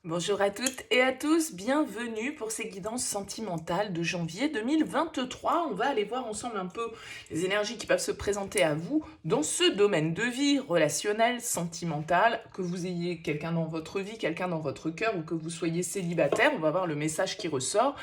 Bonjour à toutes et à tous, bienvenue pour ces guidances sentimentales de janvier 2023. On va aller voir ensemble un peu les énergies qui peuvent se présenter à vous dans ce domaine de vie relationnel, sentimental, que vous ayez quelqu'un dans votre vie, quelqu'un dans votre cœur ou que vous soyez célibataire. On va voir le message qui ressort.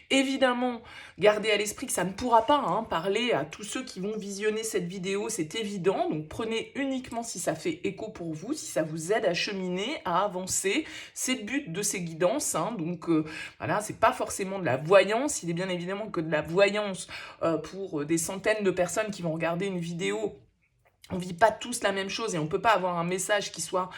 Évidemment, gardez à l'esprit que ça ne pourra pas parler à tous ceux qui vont visionner cette vidéo, c'est évident. Donc prenez uniquement si ça fait écho pour vous, si ça vous aide à cheminer, à avancer. C'est le but de ces guidances, donc voilà, c'est pas forcément de la voyance, il est bien évidemment que de la voyance pour des centaines de personnes qui vont regarder une vidéo. On vit pas tous la même chose et on peut pas avoir un message qui soit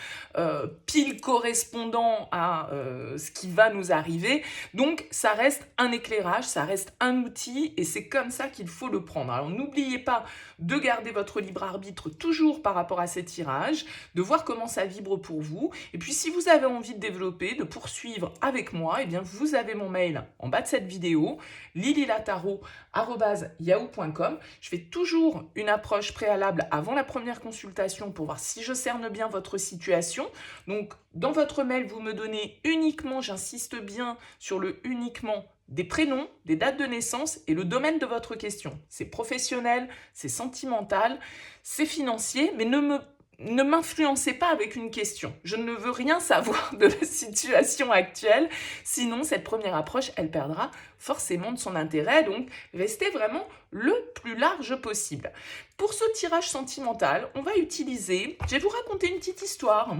pile correspondant à ce qui va nous arriver. Donc ça reste un éclairage, ça reste un outil et c'est comme ça qu'il faut le prendre. Alors n'oubliez pas de garder votre libre arbitre toujours par rapport à ces tirages, de voir comment ça vibre pour vous. Et puis si vous avez envie de développer, de poursuivre avec moi, eh bien vous avez mon mail en bas de cette vidéo, lililataro@yahoo.com. Je fais toujours une approche préalable avant la première consultation pour voir si je cerne bien votre situation. Donc, dans votre mail, vous me donnez uniquement, j'insiste bien sur le uniquement, des prénoms, des dates de naissance et le domaine de votre question. C'est professionnel, c'est sentimental, c'est financier, mais ne m'influencez pas avec une question. Je ne veux rien savoir de la situation actuelle, sinon cette première approche, elle perdra forcément de son intérêt. Donc, restez vraiment le plus large possible. Pour ce tirage sentimental, on va utiliser, je vais vous raconter une petite histoire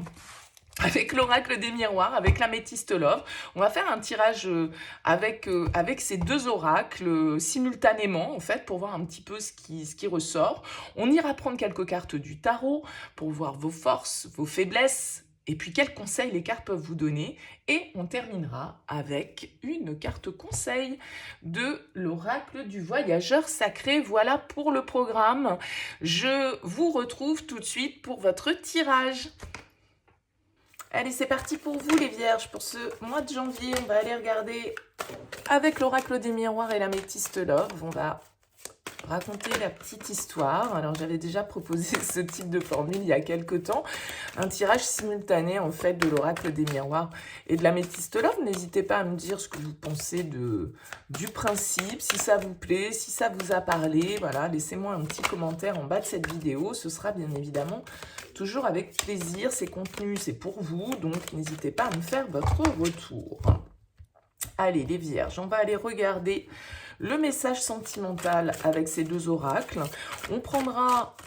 avec l'oracle des miroirs, avec l'améthyste love. On va faire un tirage avec ces deux oracles simultanément, en fait, pour voir un petit peu ce qui ressort. On ira prendre quelques cartes du tarot pour voir vos forces, vos faiblesses, et puis quels conseils les cartes peuvent vous donner. Et on terminera avec une carte conseil de l'oracle du voyageur sacré. Voilà pour le programme. Je vous retrouve tout de suite pour votre tirage. Allez, c'est parti pour vous les vierges, pour ce mois de janvier. On va aller regarder avec l'oracle des miroirs et l'améthyste love. On va raconter la petite histoire. Alors, j'avais déjà proposé ce type de formule il y a quelques temps. Un tirage simultané, en fait, de l'oracle des miroirs et de l'améthyste love. N'hésitez pas à me dire ce que vous pensez du principe, si ça vous plaît, si ça vous a parlé. Voilà, laissez-moi un petit commentaire en bas de cette vidéo. Ce sera bien évidemment toujours avec plaisir. Ces contenus, c'est pour vous. Donc, n'hésitez pas à me faire votre retour. Allez, les vierges, on va aller regarder le message sentimental avec ces deux oracles. On prendra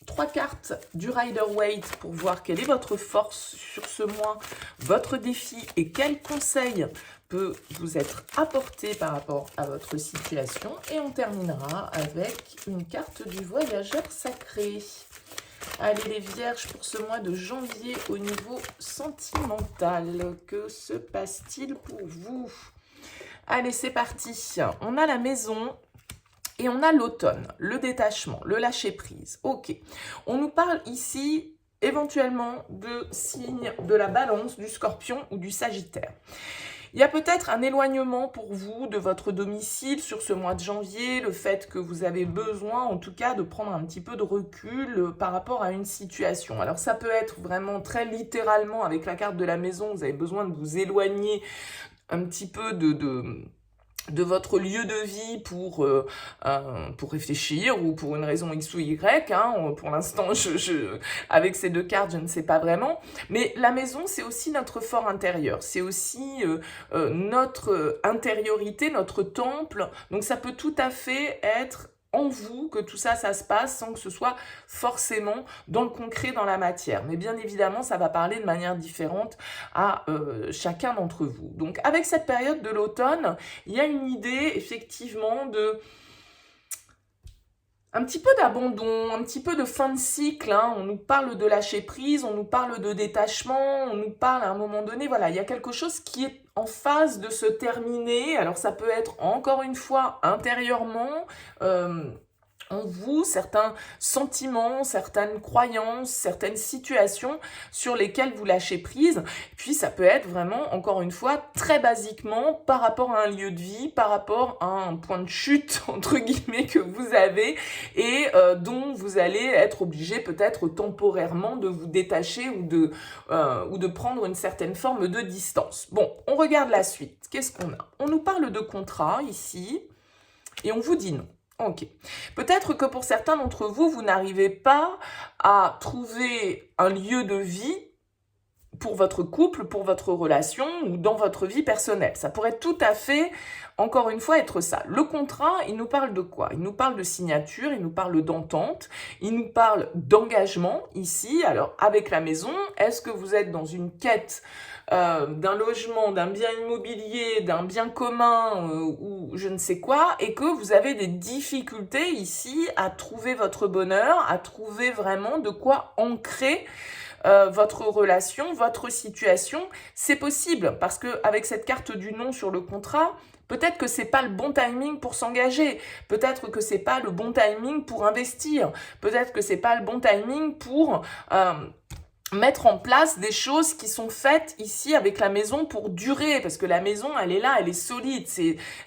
3 cartes du Rider-Waite pour voir quelle est votre force sur ce mois, votre défi et quel conseil peut vous être apporté par rapport à votre situation. Et on terminera avec une carte du voyageur sacré. Allez les vierges, pour ce mois de janvier au niveau sentimental, que se passe-t-il pour vous? Allez, c'est parti. On a la maison et on a l'automne, le détachement, le lâcher-prise. Ok, on nous parle ici éventuellement de signes de la balance, du scorpion ou du sagittaire. Il y a peut-être un éloignement pour vous de votre domicile sur ce mois de janvier, le fait que vous avez besoin en tout cas de prendre un petit peu de recul par rapport à une situation. Alors ça peut être vraiment très littéralement avec la carte de la maison, vous avez besoin de vous éloigner un petit peu de votre lieu de vie pour réfléchir ou pour une raison X ou Y. Pour l'instant, avec ces deux cartes, je ne sais pas vraiment. Mais la maison, c'est aussi notre fort intérieur. C'est aussi notre intériorité, notre temple. Donc ça peut tout à fait être en vous que tout ça, ça se passe sans que ce soit forcément dans le concret, dans la matière. Mais bien évidemment, ça va parler de manière différente à chacun d'entre vous. Donc, avec cette période de l'automne, il y a une idée, effectivement, de un petit peu d'abandon, un petit peu de fin de cycle. On nous parle de lâcher prise, on nous parle de détachement, on nous parle à un moment donné, voilà, il y a quelque chose qui est en phase de se terminer. Alors ça peut être encore une fois intérieurement, en vous certains sentiments, certaines croyances, certaines situations sur lesquelles vous lâchez prise. Puis ça peut être vraiment, encore une fois, très basiquement par rapport à un lieu de vie, par rapport à un point de chute, entre guillemets, que vous avez et dont vous allez être obligé peut-être temporairement de vous détacher ou de prendre une certaine forme de distance. Bon, on regarde la suite. Qu'est-ce qu'on a? On nous parle de contrat ici et on vous dit non. Ok. Peut-être que pour certains d'entre vous, vous n'arrivez pas à trouver un lieu de vie pour votre couple, pour votre relation ou dans votre vie personnelle. Ça pourrait tout à fait, encore une fois, être ça. Le contrat, il nous parle de quoi? Il nous parle de signature, il nous parle d'entente, il nous parle d'engagement ici. Alors, avec la maison, est-ce que vous êtes dans une quête d'un logement, d'un bien immobilier, d'un bien commun ou je ne sais quoi, et que vous avez des difficultés ici à trouver votre bonheur, à trouver vraiment de quoi ancrer votre relation, votre situation? C'est possible parce que avec cette carte du non sur le contrat, peut-être que c'est pas le bon timing pour s'engager, peut-être que c'est pas le bon timing pour investir, peut-être que c'est pas le bon timing pour mettre en place des choses qui sont faites ici avec la maison pour durer, parce que la maison, elle est là, elle est solide,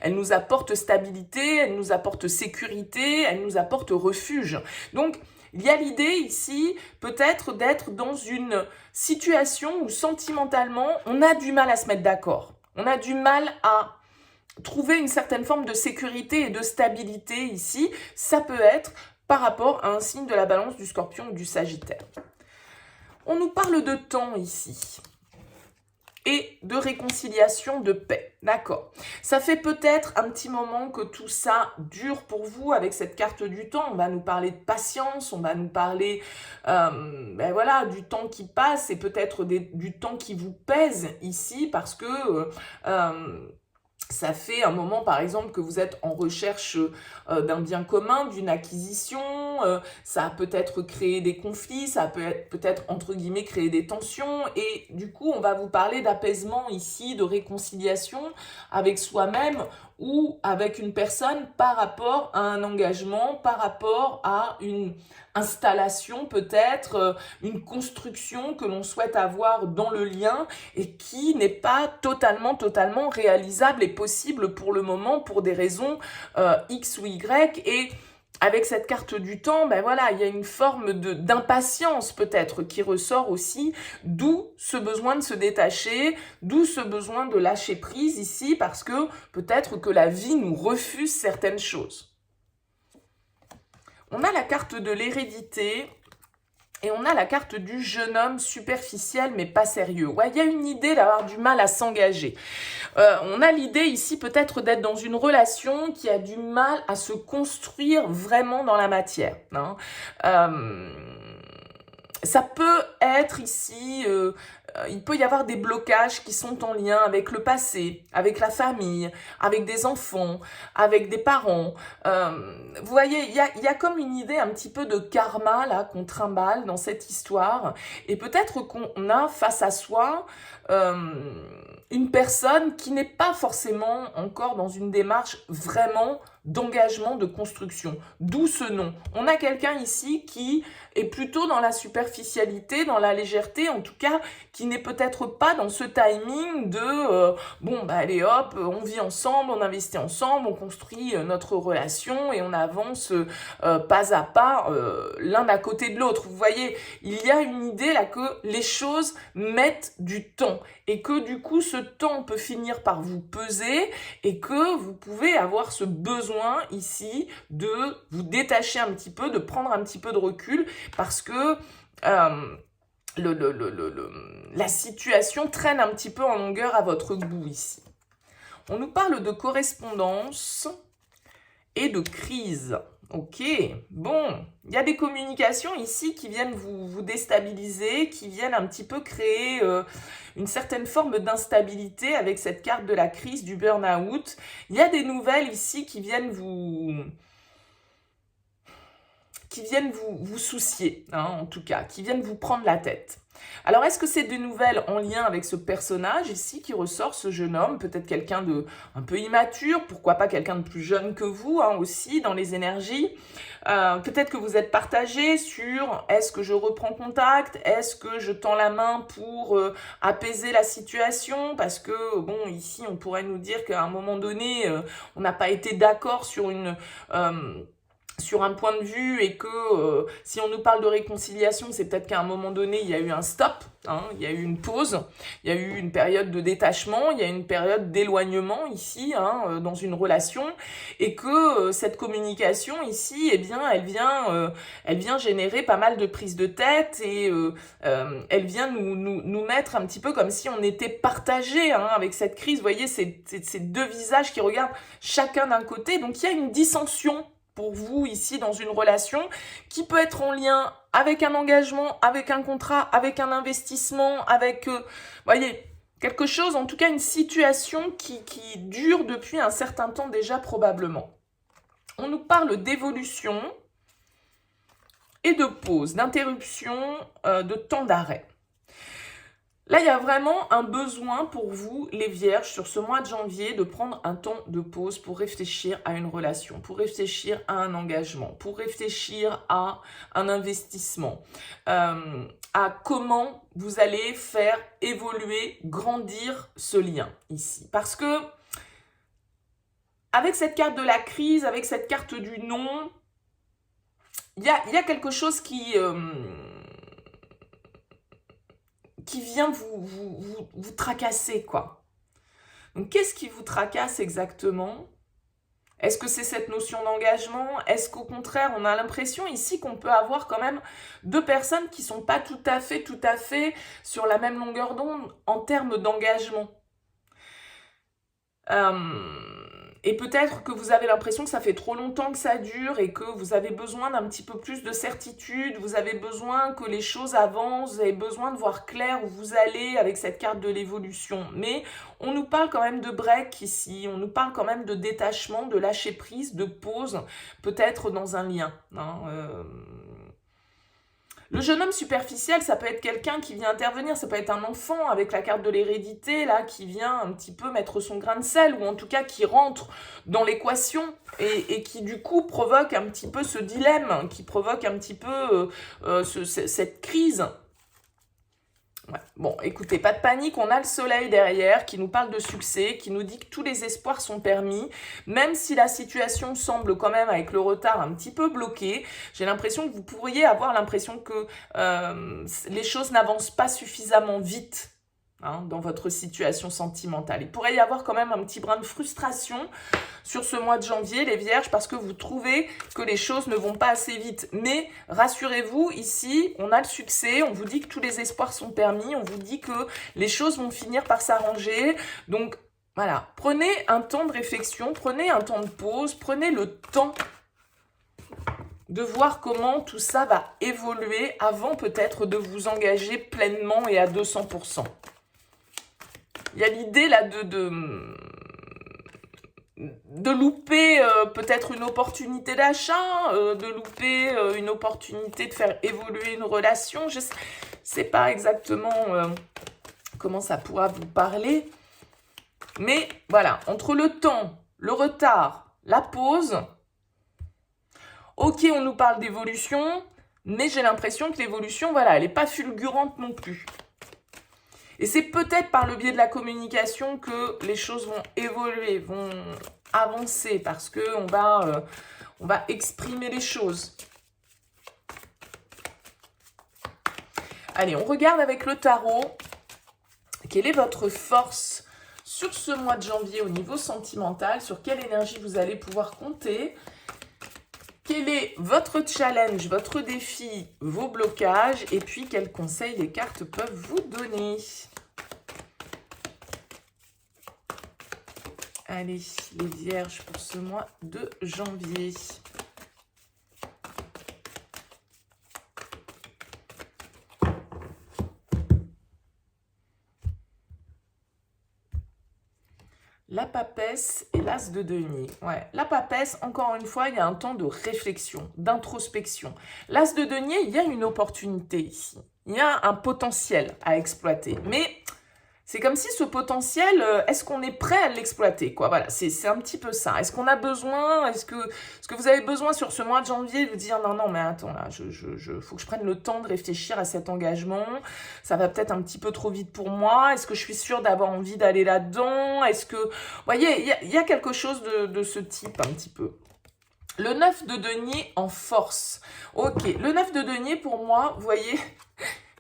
elle nous apporte stabilité, elle nous apporte sécurité, elle nous apporte refuge. Donc, il y a l'idée ici, peut-être, d'être dans une situation où sentimentalement, on a du mal à se mettre d'accord. On a du mal à trouver une certaine forme de sécurité et de stabilité ici. Ça peut être par rapport à un signe de la Balance, du Scorpion ou du Sagittaire. On nous parle de temps ici et de réconciliation, de paix. D'accord. Ça fait peut-être un petit moment que tout ça dure pour vous avec cette carte du temps. On va nous parler de patience, on va nous parler voilà, du temps qui passe et peut-être du temps qui vous pèse ici parce que ça fait un moment, par exemple, que vous êtes en recherche d'un bien commun, d'une acquisition. Ça a peut-être créé des conflits, ça peut peut-être, entre guillemets, créer des tensions. Et du coup, on va vous parler d'apaisement ici, de réconciliation avec soi-même ou avec une personne par rapport à un engagement, par rapport à une installation peut-être, une construction que l'on souhaite avoir dans le lien et qui n'est pas totalement réalisable et possible pour le moment pour des raisons X ou Y. Et avec cette carte du temps, ben voilà, il y a une forme d'impatience peut-être qui ressort aussi, d'où ce besoin de se détacher, d'où ce besoin de lâcher prise ici, parce que peut-être que la vie nous refuse certaines choses. On a la carte de l'hérédité et on a la carte du jeune homme superficiel mais pas sérieux. Ouais, il y a une idée d'avoir du mal à s'engager. On a l'idée ici peut-être d'être dans une relation qui a du mal à se construire vraiment dans la matière. Hein. Ça peut être ici, il peut y avoir des blocages qui sont en lien avec le passé, avec la famille, avec des enfants, avec des parents. Vous voyez, il y a comme une idée un petit peu de karma là qu'on trimballe dans cette histoire. Et peut-être qu'on a face à soi une personne qui n'est pas forcément encore dans une démarche vraiment d'engagement, de construction. D'où ce nom. On a quelqu'un ici qui est plutôt dans la superficialité, dans la légèreté, en tout cas, qui n'est peut-être pas dans ce timing de bon, bah allez hop, on vit ensemble, on investit ensemble, on construit notre relation et on avance pas à pas l'un à côté de l'autre. Vous voyez, il y a une idée là que les choses mettent du temps et que du coup, ce temps peut finir par vous peser et que vous pouvez avoir ce besoin ici de vous détacher un petit peu, de prendre un petit peu de recul parce que la situation traîne un petit peu en longueur à votre goût ici. On nous parle de correspondance et de crise. Ok, bon, il y a des communications ici qui viennent vous déstabiliser, qui viennent un petit peu créer une certaine forme d'instabilité avec cette carte de la crise, du burn-out. Il y a des nouvelles ici qui viennent vous soucier, hein, en tout cas, qui viennent vous prendre la tête. Alors, est-ce que c'est des nouvelles en lien avec ce personnage ici qui ressort, ce jeune homme, peut-être quelqu'un de un peu immature, pourquoi pas quelqu'un de plus jeune que vous hein, aussi dans les énergies. Peut-être que vous êtes partagé sur est-ce que je reprends contact, est-ce que je tends la main pour apaiser la situation, parce que bon ici on pourrait nous dire qu'à un moment donné on n'a pas été d'accord sur sur un point de vue et que si on nous parle de réconciliation, c'est peut-être qu'à un moment donné, il y a eu un stop, hein, il y a eu une pause, il y a eu une période de détachement, il y a une période d'éloignement ici, hein, dans une relation, et que cette communication ici, eh bien, elle vient générer pas mal de prises de tête et elle vient nous mettre un petit peu comme si on était partagés hein, avec cette crise. Vous voyez, ces deux visages qui regardent chacun d'un côté, donc il y a une dissension pour vous ici dans une relation qui peut être en lien avec un engagement, avec un contrat, avec un investissement, avec, voyez, quelque chose, en tout cas une situation qui dure depuis un certain temps déjà probablement. On nous parle d'évolution et de pause, d'interruption, de temps d'arrêt. Là, il y a vraiment un besoin pour vous, les vierges, sur ce mois de janvier, de prendre un temps de pause pour réfléchir à une relation, pour réfléchir à un engagement, pour réfléchir à un investissement, à comment vous allez faire évoluer, grandir ce lien ici. Parce que, avec cette carte de la crise, avec cette carte du non, il y a quelque chose qui vient vous tracasser, quoi. Donc, qu'est-ce qui vous tracasse exactement? Est-ce que c'est cette notion d'engagement? Est-ce qu'au contraire, on a l'impression ici qu'on peut avoir quand même deux personnes qui ne sont pas tout à fait sur la même longueur d'onde en termes d'engagement? Et peut-être que vous avez l'impression que ça fait trop longtemps que ça dure et que vous avez besoin d'un petit peu plus de certitude, vous avez besoin que les choses avancent, vous avez besoin de voir clair où vous allez avec cette carte de l'évolution. Mais on nous parle quand même de break ici, on nous parle quand même de détachement, de lâcher prise, de pause, peut-être dans un lien. Hein, Le jeune homme superficiel, ça peut être quelqu'un qui vient intervenir, ça peut être un enfant avec la carte de l'hérédité, là, qui vient un petit peu mettre son grain de sel, ou en tout cas qui rentre dans l'équation et qui du coup provoque un petit peu ce dilemme, qui provoque un petit peu cette crise. Ouais. Bon, écoutez, pas de panique, on a le soleil derrière qui nous parle de succès, qui nous dit que tous les espoirs sont permis, même si la situation semble quand même avec le retard un petit peu bloquée. J'ai l'impression que vous pourriez avoir l'impression que les choses n'avancent pas suffisamment vite. Hein, dans votre situation sentimentale. Il pourrait y avoir quand même un petit brin de frustration sur ce mois de janvier, les vierges, parce que vous trouvez que les choses ne vont pas assez vite. Mais rassurez-vous, ici, on a le succès, on vous dit que tous les espoirs sont permis, on vous dit que les choses vont finir par s'arranger. Donc, voilà, prenez un temps de réflexion, prenez un temps de pause, prenez le temps de voir comment tout ça va évoluer avant peut-être de vous engager pleinement et à 200%. Il y a l'idée là de louper peut-être une opportunité d'achat, de louper une opportunité de faire évoluer une relation. Je ne sais pas exactement comment ça pourra vous parler. Mais voilà, entre le temps, le retard, la pause, ok, on nous parle d'évolution, mais j'ai l'impression que l'évolution, voilà, elle n'est pas fulgurante non plus. Et c'est peut-être par le biais de la communication que les choses vont évoluer, vont avancer, parce qu'on va exprimer les choses. Allez, on regarde avec le tarot. Quelle est votre force sur ce mois de janvier au niveau sentimental? Sur quelle énergie vous allez pouvoir compter? Quel est votre challenge, votre défi, vos blocages? Et puis, quels conseils les cartes peuvent vous donner? Allez, les vierges pour ce mois de janvier. La papesse et l'as de denier. Ouais, la papesse, encore une fois, il y a un temps de réflexion, d'introspection. L'as de denier, il y a une opportunité ici. Il y a un potentiel à exploiter. Mais c'est comme si ce potentiel, est-ce qu'on est prêt à l'exploiter, quoi? Voilà, c'est un petit peu ça. Est-ce qu'on a besoin, est-ce que vous avez besoin sur ce mois de janvier de vous dire non, mais attends, là, faut que je prenne le temps de réfléchir à cet engagement. Ça va peut-être un petit peu trop vite pour moi. Est-ce que je suis sûre d'avoir envie d'aller là-dedans? Est-ce que, vous voyez, il y a quelque chose de ce type un petit peu. Le 9 de denier en force. Ok, le 9 de denier, pour moi, vous voyez,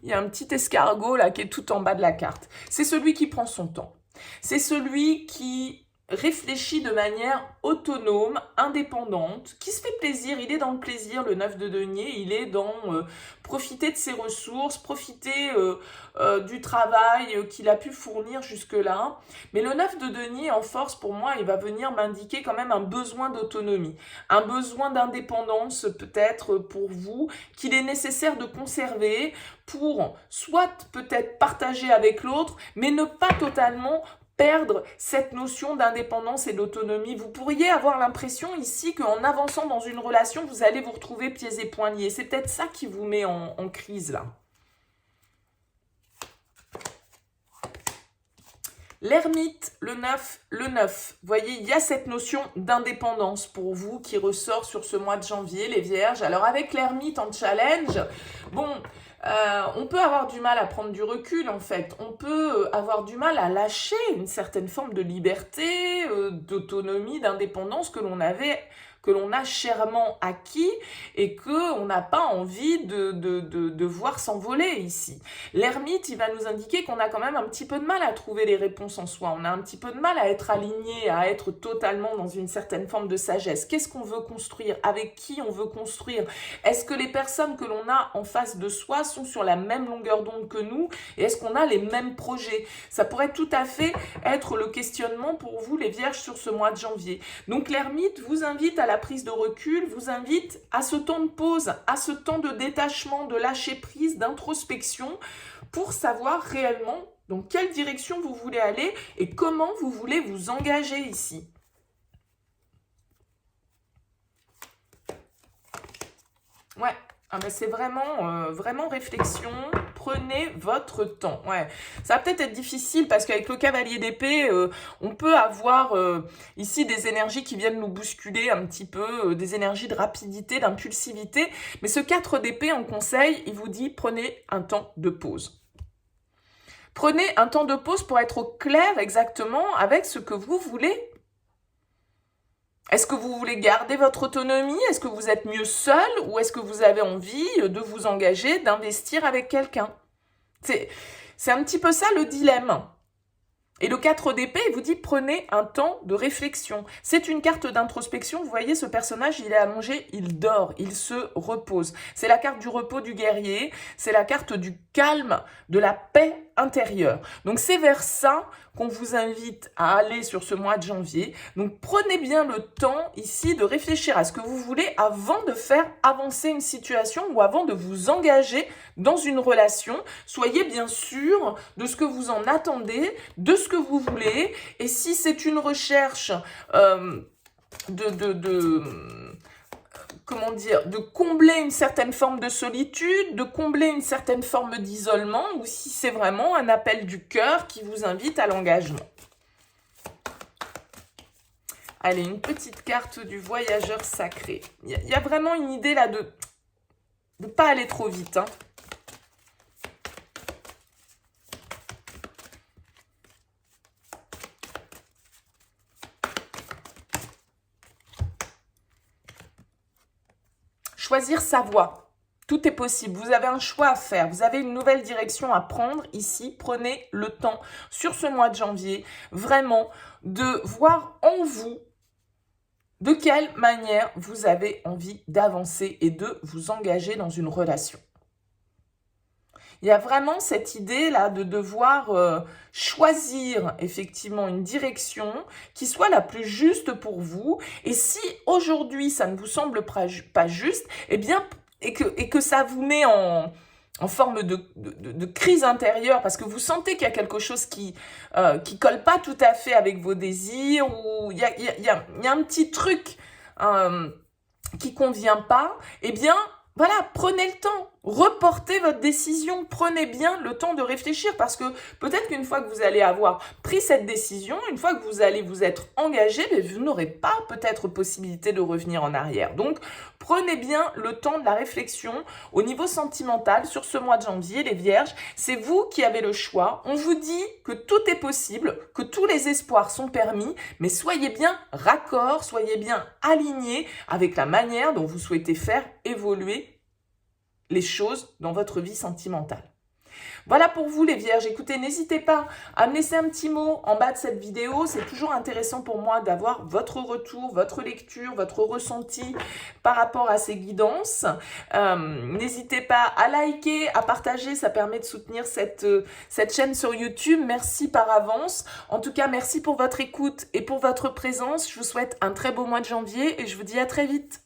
il y a un petit escargot là qui est tout en bas de la carte. C'est celui qui prend son temps. C'est celui qui réfléchit de manière autonome, indépendante, qui se fait plaisir. Il est dans le plaisir, le 9 de denier. Il est dans profiter de ses ressources, profiter du travail qu'il a pu fournir jusque-là. Mais le 9 de denier en force, pour moi, il va venir m'indiquer quand même un besoin d'autonomie, un besoin d'indépendance peut-être pour vous, qu'il est nécessaire de conserver pour soit peut-être partager avec l'autre, mais ne pas totalement perdre cette notion d'indépendance et d'autonomie. Vous pourriez avoir l'impression ici qu'en avançant dans une relation, vous allez vous retrouver pieds et poings liés. C'est peut-être ça qui vous met en crise là. L'ermite, le 9. Vous voyez, il y a cette notion d'indépendance pour vous qui ressort sur ce mois de janvier, les vierges. Alors avec l'ermite en challenge, bon, on peut avoir du mal à prendre du recul en fait. On peut avoir du mal à lâcher une certaine forme de liberté, d'autonomie, d'indépendance que l'on a chèrement acquis et qu'on n'a pas envie de voir s'envoler ici. L'ermite, il va nous indiquer qu'on a quand même un petit peu de mal à trouver les réponses en soi. On a un petit peu de mal à être aligné, à être totalement dans une certaine forme de sagesse. Qu'est-ce qu'on veut construire? Avec qui on veut construire? Est-ce que les personnes que l'on a en face de soi sont sur la même longueur d'onde que nous? Et est-ce qu'on a les mêmes projets? Ça pourrait tout à fait être le questionnement pour vous, les vierges, sur ce mois de janvier. Donc l'ermite vous invite à la prise de recul, vous invite à ce temps de pause, à ce temps de détachement, de lâcher prise, d'introspection, pour savoir réellement dans quelle direction vous voulez aller et comment vous voulez vous engager ici. Ouais. Ah ben c'est vraiment réflexion, prenez votre temps. Ouais, ça va peut-être être difficile parce qu'avec le cavalier d'épée, on peut avoir ici des énergies qui viennent nous bousculer un petit peu, des énergies de rapidité, d'impulsivité. Mais ce 4 d'épée en conseil, il vous dit prenez un temps de pause. Prenez un temps de pause pour être au clair exactement avec ce que vous voulez. Est-ce que vous voulez garder votre autonomie? Est-ce que vous êtes mieux seul? Ou est-ce que vous avez envie de vous engager, d'investir avec quelqu'un? C'est un petit peu ça le dilemme. Et le 4 d'épée, il vous dit prenez un temps de réflexion. C'est une carte d'introspection. Vous voyez, ce personnage, il est allongé, il dort, il se repose. C'est la carte du repos du guerrier. C'est la carte du calme, de la paix intérieure. Donc c'est vers ça qu'on vous invite à aller sur ce mois de janvier. Donc prenez bien le temps ici de réfléchir à ce que vous voulez avant de faire avancer une situation ou avant de vous engager dans une relation. Soyez bien sûr de ce que vous en attendez, de ce que vous voulez. Et si c'est une recherche comment dire, de combler une certaine forme de solitude, de combler une certaine forme d'isolement, ou si c'est vraiment un appel du cœur qui vous invite à l'engagement. Allez, une petite carte du voyageur sacré. Il y a vraiment une idée là de ne pas aller trop vite, hein. Choisir sa voie. Tout est possible. Vous avez un choix à faire. Vous avez une nouvelle direction à prendre ici. Prenez le temps sur ce mois de janvier vraiment de voir en vous de quelle manière vous avez envie d'avancer et de vous engager dans une relation. Il y a vraiment cette idée-là de devoir choisir effectivement une direction qui soit la plus juste pour vous. Et si aujourd'hui ça ne vous semble pas juste, eh bien, et que ça vous met en forme de crise intérieure parce que vous sentez qu'il y a quelque chose qui colle pas tout à fait avec vos désirs ou il y a un petit truc qui convient pas, eh bien, Voilà, prenez le temps, reportez votre décision, prenez bien le temps de réfléchir parce que peut-être qu'une fois que vous allez avoir pris cette décision, une fois que vous allez vous être engagé, mais vous n'aurez pas peut-être possibilité de revenir en arrière. Donc, prenez bien le temps de la réflexion au niveau sentimental sur ce mois de janvier, les Vierges. C'est vous qui avez le choix. On vous dit que tout est possible, que tous les espoirs sont permis, mais soyez bien raccord, soyez bien alignés avec la manière dont vous souhaitez faire évoluer les choses dans votre vie sentimentale. Voilà pour vous les Vierges. Écoutez, n'hésitez pas à me laisser un petit mot en bas de cette vidéo. C'est toujours intéressant pour moi d'avoir votre retour, votre lecture, votre ressenti par rapport à ces guidances. N'hésitez pas à liker, à partager. Ça permet de soutenir cette chaîne sur YouTube. Merci par avance. En tout cas, merci pour votre écoute et pour votre présence. Je vous souhaite un très beau mois de janvier et je vous dis à très vite.